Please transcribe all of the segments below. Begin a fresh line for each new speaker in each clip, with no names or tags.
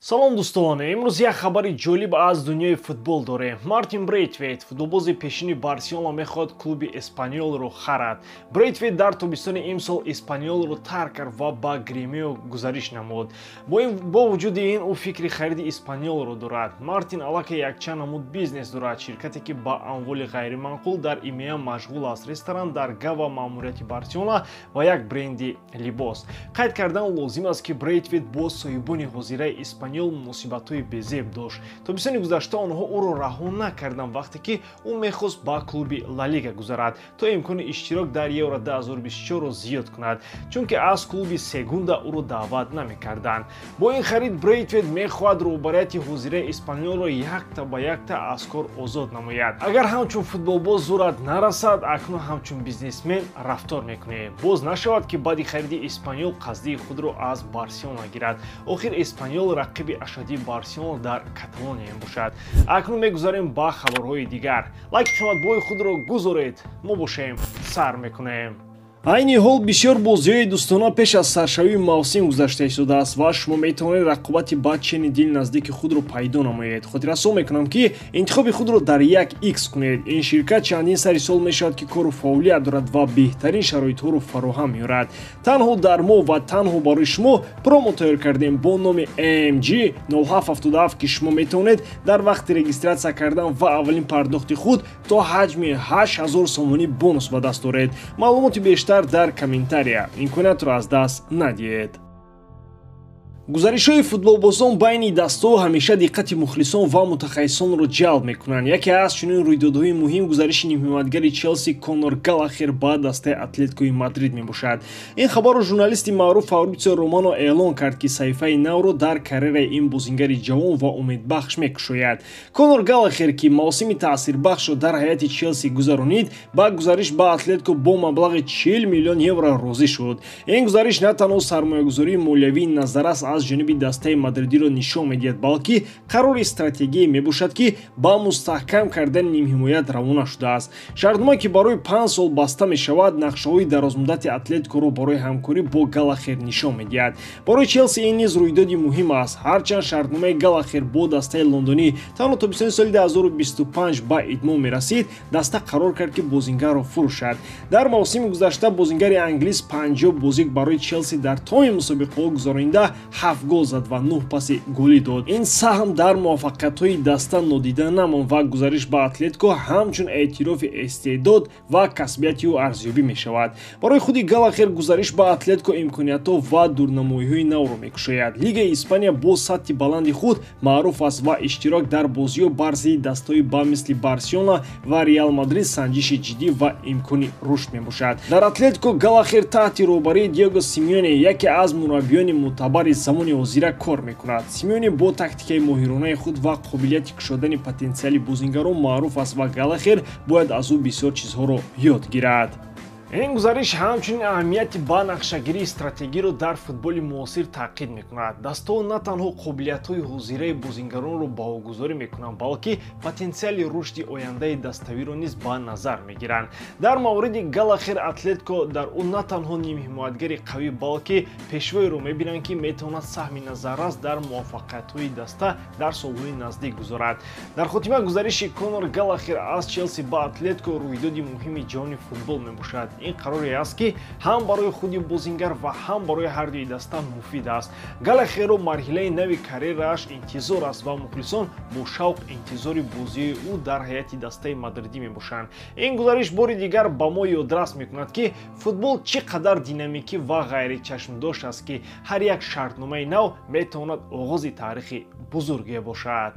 салом дӯстон, имрӯз як хабари ҷолиб аз дунёи футбол дорем. Мартин Брейтвейт, футболбози пешини Барселона, мехоҳад клуби Эспаньолро харад. Брейтвейт дар тобистони имсол Эспаньолро тарк кард ва ба Гремио гузариш намуд. Бо вуҷуди ин, ӯ фикри хариди Эспаньолро дорад. Мартин аллакай якчанд намуд бизнес дорад. Ширкате ки ба амволи ғайримаъқул дар ИМЕА машғул аст, ресторан, даргах ва маъмурияти Барселона ва як бренди либос. Қайд кардан лозим аст ки Брейтвейт бо соҳибони ҳозираи Испаньол мусибатҳои безеб дошт. Тобистони гузашта онҳо ӯро раҳо накарданд, вақте ки ӯ мехост ба клуби Ла Лига гузарад, то имкони иштирок дар Евро 2024-ро зиёд кунад, чунки аз клуби Сегунда ӯро даъват намекарданд. Бо ин харид Брейтвейт мехоҳад роҳбарияти ҳозираи Испаньолро якта ба якта аз кор озод намояд. Агар ҳамчун футболбоз зӯрат нарасад, акнун ҳамчун бизнесмен рафтор мекунем. Боз нашавад ки баъди хариди Испаньол қасдии худро аз Барселона гирад. Охир Испаньол рақиби ашадии Барселона дар Каталония мебошад. Акнун мегузарем ба хабарҳои дигар. Лайки қиматбои худро гузоред. Мо бошем сар мекунем. айни ҳол бисёр бозиҳои дӯстона пеш аз саршавии мавсим гузашта истодааст ва шумо метавонед рақобати бадчени дили наздики худро пайдо намоед. хотиррасон мекунам ки интихоби худро дар 1x кунед. ин ширкат чандин сари сол мешавад ки кору фаъолият дорад ва беҳтарин шароитҳоро фароҳам меорад. танҳо дар мо ва танҳо барои шумо промо тайёр кардем бо номи AMG 0777 ки шумо метавонед дар вақти регистратсия кардан ва аввалин пардохти худ то ҳаҷми 8000 сомонӣ бонус ба даст оред. маълумоти бештар дар комментария. имкониятро аз даст надиҳед. гузаришҳои футболбозон байни дастҳо ҳамеша диққати мухлисон ва мутахассисонро ҷалб мекунанд. яке аз чунин рӯйдодҳои муҳим гузариши нимҳиматгари Челси Конор Галлахер ба дастаи Атлетикои Мадрид мебошад. ин хабарро журналисти маъруф Фабрицио Романо эълон кард ки саҳифаи навро дар карьераи ин бозингари ҷавон ва умедбахш мекушояд. Конор Галлахер ки мавсими таъсирбахшро дар ҳайати Челси гузаронид, ба гузариш ба Атлетико бо маблағи 40 миллион евро розӣ шуд. ин гузариш на танҳо сармоягузории молиявии назаррас аз ҷониби дастаи мадридиро нишон медиҳад, балки қарори стратегие мебошад ки ба мустаҳкам кардани нимҳимоят равона шудааст. шартнома ки барои 5 сол баста мешавад, нақшаҳои дарозмуддати Атлетикоро барои ҳамкорӣ бо Галлахер нишон медиҳад. барои Челси ин низ рӯйдоди муҳим аст. ҳарчанд шартномаи Галлахер бо дастаи лондонӣ танҳо тобистони соли 2025 ба идмом мерасид, даста қарор кард ки бозингарро фурӯшад. дар мавсими гузашта бозингари англис 50 бозӣ барои Челси дар томи мусобиқаҳо гузаронда 7 гол зад ва 9 паси голӣ дод. ин саҳм дар муваффақиятҳои даста нодида намонд ва гузариш ба Атлетико ҳамчун эътирофи истеъдод ва касбияти ӯ арзёбӣ мешавад. барои худи Галлахер гузариш ба Атлетико имкониятҳо ва дурнамоиҳои навро мекушояд. лигаи Испания бо сатҳи баланди худ маъруф аст ва иштирок дар бозиҳо бар зидди дастаҳои ба мисли Барселона ва Реал Мадрид санҷиши ҷиддӣ ва имкони рушд мебошад. дар Атлетико Галлахер таҳти роҳбарии Диего Симеоне, яке аз мураббиёни мӯътабари замони ҳозира кор мекунад. Симеоне бо тактикаи моҳиронаи худ ва қобилияти кушодани потенсиали бозингарон маъруф аст ва Галлахер бояд аз ӯ бисёр чизҳоро ёд гирад. ин гузариш ҳамчунин аҳамияти ба нақшагирии стратегиро дар футболи муосир таъқид мекунад. дастаҳо на танҳо қобилиятҳои ҳозираи бозингаронро баҳогузорӣ мекунанд, балки потенсиали рушди ояндаи даставиро низ ба назар мегиранд. дар мавриди Галлахер Атлетико дар ӯ на танҳо нимҳимоятгари қавӣ, балки пешвоеро мебинанд ки метавонад саҳми назаррас дар муваффақиятҳои даста дар солҳои наздик гузорад. дар хотима гузариши Конор Галлахер аз Челси ба Атлетико рӯйдоди муҳими ҷаҳони футбол мебошад. ин қароре аст ки ҳам барои худи бозингар ва ҳам барои ҳардуи даста муфид аст. Галлахерро марҳилаи нави карьерааш интизор аст ва мухлисон бо шавқ интизори бозии ӯ дар ҳайати дастаи мадридӣ мебошанд. ин гузариш бори дигар ба мо ёдрас мекунад ки футбол чӣ қадар динамикӣ ва ғайричашмдош аст ки ҳар як шартномаи нав метавонад оғози таърихи бузурге бошад.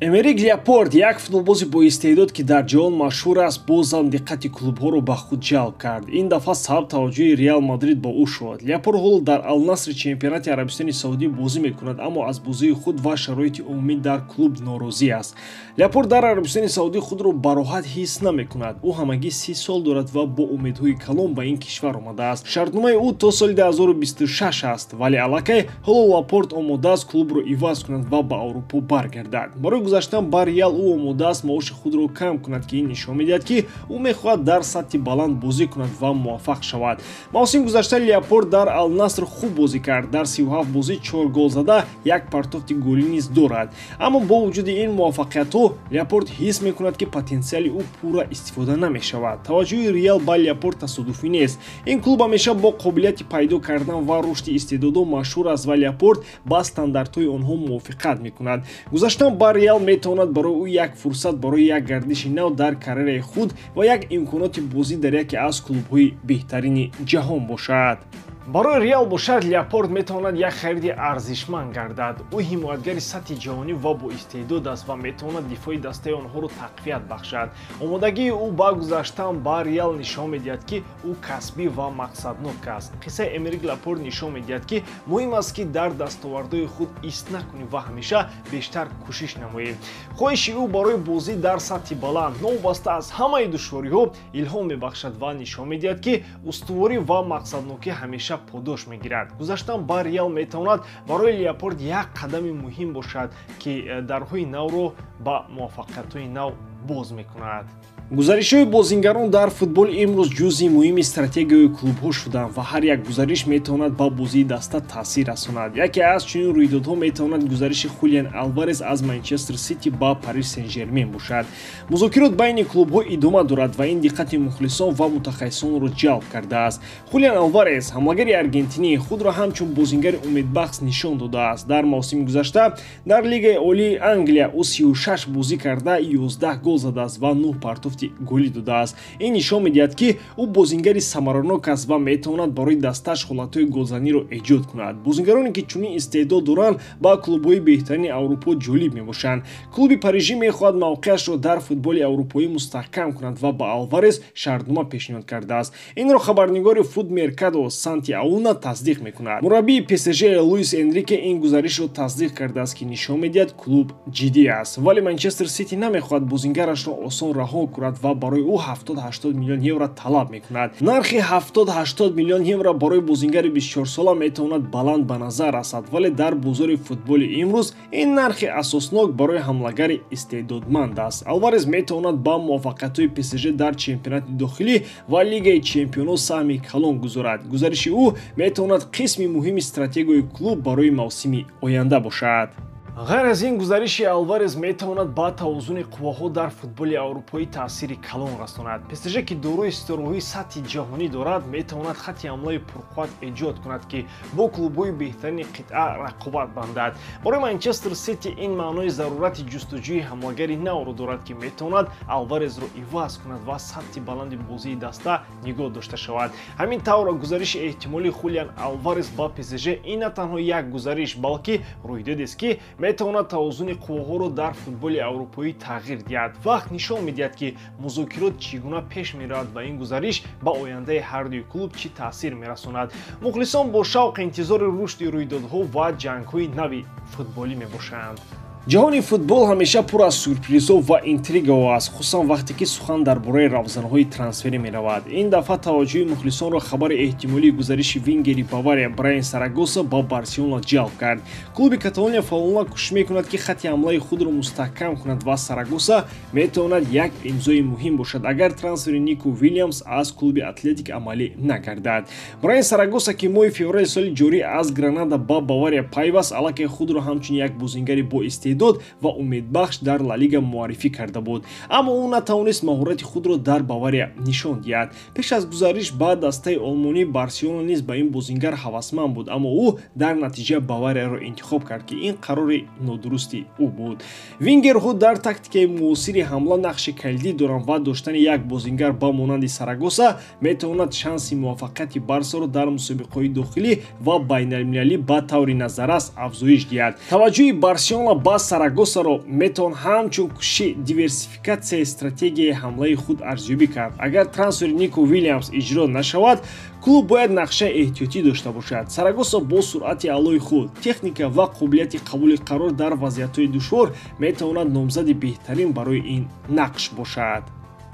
Эмерик Ляпорт, як футболбози боистеъдод ки дар ҷаҳон машҳур аст, бозам диққати клубҳоро ба худ ҷалб кард. ин дафъа сабаб таваҷҷӯҳи Реал Мадрид ба ӯ шуд. Ляпорт ҳоло дар Ал-Насри чемпионати Арабистони Саудӣ бозӣ мекунад, аммо аз бозии худ ва шароити умумӣ дар клуб норозӣ аст. Ляпорт дар Арабистони Саудӣ худро бароҳат ҳис намекунад. ӯ ҳамагӣ 30 сол дорад ва бо умедҳои калон ба ин кишвар омадааст. шартномаи ӯ то соли 2026 аст, вале аллакай ҳоло Лапорт омодааст клубро иваз кунад ва ба Аврупо баргардад. барои гузаштан ба Реал ӯ омода аст маоши худро кам кунад ки ин нишон медиҳад ки ӯ мехоҳад дар сатҳи баланд бозӣ кунад ва муваффақ шавад. мавсими гузашта Леопорд дар Ал-Наср хуб бозӣ кард. Дар 37 бозӣ 4 гол зада, як партофти голӣ низ дорад. аммо бо вуҷуди ин муваффақиятҳо Леопорд ҳис мекунад ки потенсиали ӯ пурра истифода намешавад. таваҷҷӯҳи Реал ба Леопорд тасодуфӣ нест. ин клуб ҳамеша бо қобилияти пайдо кардан ва рушди истеъдодҳо машҳур аст ва Леопорд ба стандартҳои онҳо мувофиқат мекунад. гузаштан ба Реал метавонад барои ӯ як фурсат барои як гардиши нав дар карьераи худ ва як имконоти бозӣ дар яке аз клубҳои беҳтарини ҷаҳон бошад. барои Реал бошад Леопорд метавонад як хариди арзишманд гардад. ӯ ҳимоятгари сатҳи ҷаҳонӣ ва бо истеъдод аст ва метавонад дифои дастаи онҳоро тақвият бахшад. омодагии ӯ ба гузаштан ба Реал нишон медиҳад ки ӯ касбӣ ва мақсаднок аст. қиссаи Эмерик Лапорт нишон медиҳад ки муҳим аст ки дар дастовардҳои худ ист накунӣ ва ҳамеша бештар кӯшиш намоӣ. хоҳиши ӯ барои бозӣ дар сатҳи баланд новобаста аз ҳамаи душвориҳо илҳом мебахшад ва нишон медиҳад ки устуворӣ ва мақсаднокӣ ҳамеша подош мегирад. гузаштан ба Реал метавонад барои Леопорд як қадами муҳим бошад ки дарҳои навро ба муваффақиятҳои нав боз мекунад. гузаришҳои бозингарон дар футболи имрӯз ҷузъи муҳими стратегияҳои клубҳо шуданд ва ҳар як гузариш метавонад ба бозии даста таъсир расонад. яке аз чунин рӯйдодҳо метавонад гузариши Хулиан Алварес аз Манчестер Сити ба Париж Сен-Жермен бошад. музокирот байни клубҳо идома дорад ва ин диққати мухлисон ва мутахассисонро ҷалб кардааст. Хулиан Алварес ҳамлагари аргентинӣ худро ҳамчун бозингари умедбахш нишон додааст. дар мавсими гузашта дар Лигаи Олии Англия ӯ 36 бозӣ карда 11 гол задааст ва 9 партофти голӣ додааст. ин нишон медиҳад ки ӯ бозингари самаранок аст ва метавонад барои дасташ ҳолатҳои голзаниро эҷод кунад. бозингароне ки чунин истеъдод доранд ба клубҳои беҳтарини Аврупо ҷолиб мебошанд. клуби парижӣ мехоҳад мавқеашро дар футболи аврупоӣ мустаҳкам кунад ва ба Алварес шартнома пешниҳод кардааст. инро хабарнигори Фуд Меркадо Санти Ауна тасдиқ мекунад. мураббии ПСЖ Луис Энрике ин гузаришро тасдиқ кардааст ки нишон медиҳад клуб ҷиддӣ аст. вале Манчестер Сити намехоҳад бозингарашро осон раҳо кунад ва барои ӯ 70-80 миллион евро талаб мекунад. нархи 70-80 миллион евро барои бозингари 24-сола метавонад баланд ба назар расад, вале дар бозори футболи имрӯз ин нархи асоснок барои ҳамлагари истеъдодманд аст. Алварес метавонад ба муваффақиятҳои ПСЖ дар чемпионати дохилӣ ва Лигаи чемпионҳо саҳми калон гузорад. гузариши ӯ метавонад қисми муҳими стратегияи клуб барои мавсими оянда бошад. ғайр аз ин гузариши Алварес метавонад ба тавозуни қувваҳо дар футболи аврупоӣ таъсири калон расонад. ПСЖ ки дорои ситораҳои сатҳи ҷаҳонӣ дорад, метавонад хатти ҳамлаи пурқувват эҷод кунад ки бо клубҳои беҳтарини қитъа рақобат бандад. барои Манчестер Сити ин маънои зарурати ҷустуҷӯи ҳамлагари навро дорад ки метавонад Алваресро иваз кунад ва сатҳи баланди бозии даста нигоҳ дошта шавад. ҳамин тавр гузариши эҳтимолии Хулиан Алварес ба ПСЖ ин на танҳо як гузариш, балки рӯйдодест ки метавонад тавозуни қувваҳоро дар футболи аврупоӣ тағйир диҳад. вақт нишон медиҳад ки музокирот чӣ гуна пеш меравад ва ин гузариш ба ояндаи ҳардуи клуб чӣ таъсир мерасонад. мухлисон бо шавқ интизори рушди рӯйдодҳо ва ҷангҳои нави футболӣ мебошанд. ҷаҳони футбол ҳамеша пур аз сюрпризҳо ва интригаҳо аст, хусусан вақте ки сухан дар бораи равзанҳои трансферӣ меравад. ин дафъа таваҷҷӯҳи мухлисонро хабари эҳтимолии гузариши вингери Бавария Брайан Сарагоса ба Барселона ҷалб кард. клуби Каталония фаъолона кӯшиш мекунад ки хатти ҳамлаи худро мустаҳкам кунад ва Сарагоса метавонад як имзои муҳим бошад агар трансфери Нико Вилliams аз клуби Атлетик амалӣ нагардад. Брайан Сарагоса ки моҳи феврали соли ҷорӣ аз Гранада ба Бавария пайваст, аллакай худро ҳамчун як бозингари бо истеъдод ва умедбахш дар Ла Лига муаррифӣ карда буд, аммо ӯ натавонист маҳорати худро дар Бавария нишон диҳад. пеш аз гузариш ба дастаи олмонӣ Барселона низ ба ин бозингар ҳавасманд буд, аммо ӯ дар натиҷа Баварияро интихоб кард ки ин қарори нодурусти ӯ буд. вингерҳо дар тактикаи муосири ҳамла нақши калидӣ доранд ва доштани як бозингар ба монанди Сарагоса метавонад шанси муваффақияти Барсаро дар мусобиқаҳои дохилӣ ва байналмилалӣ ба таври назаррас афзоиш диҳад. таваҷҷӯҳи Барселона ба Сарагосаро метавон ҳамчун кӯшиши диверсификатсияи стратегияи ҳамлаи худ арзёбӣ кард. агар трансфери Нико Вилliams иҷро нашавад, клуб бояд нақшаи эҳтиётӣ дошта бошад. Сарагоса бо суръати аълои худ, техника ва қобилияти қабули қарор дар вазъиятҳои душвор метавонад номзади беҳтарин барои ин нақш бошад.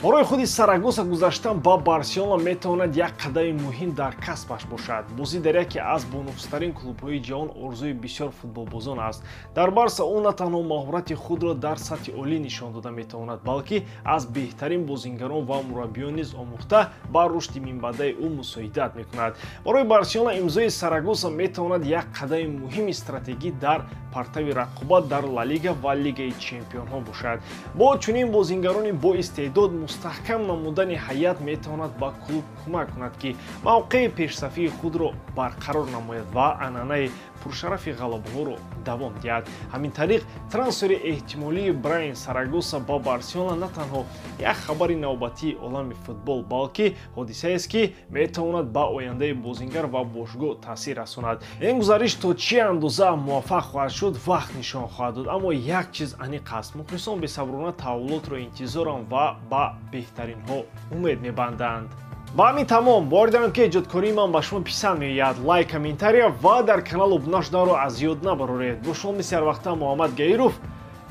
барои худи Сарагоса гузаштан ба Барселона метавонад як қадами муҳим дар касбаш бошад. Бозӣ дар яке аз бонуфузтарин клубҳои ҷаҳон орзуи бисёр футболбозон аст. Дар Барса ӯ на танҳо маҳорати худро дар сатҳи олӣ нишон дода метавонад, балки аз беҳтарин бозингарон ва мураббиён низ омӯхта ба рушди минбаъдаи ӯ мусоидат мекунад. Барои Барселона имзои Сарагоса метавонад як қадами муҳими стратегӣ дар партави рақобат дар Ла Лига ва Лигаи Чемпионҳо бошад. Бо чунин бозингарони боистеъдод мустаҳкам намудани ҳайят метавонад ба клуб кӯмак кунад, ки мавқеи пешсафии худро барқарор намояд ва анъанаи пуршарафи ғалабаҳоро давом диҳад. Ҳамин тариқ трансфери эҳтимолии Брайан Сарагоса ба Барселона на танҳо як хабари навбатии олами футбол, балки ҳодисаест, ки метавонад ба ояндаи бозингар ва бошгоҳ таъсир расонад. Ин гузариш то чӣ андоза муваффақ хоҳад шуд, вақт нишон хоҳад дод, аммо як чиз аниқ аст: мухлисон бесаброна таҳаввулотро интизоранд ва ба беҳтаринҳо умед мебанданд. Ба ҳамин тамом, бориданам ки эҷодкории ман ба шумо писанд меояд, лайк, комментария ва дар канал обуна шуданро аз ёд набароред. Бо шумо мисли ҳар вақта Муҳаммад Гаиров.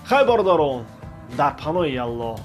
Хай бародарон, дар паноҳи Аллоҳ.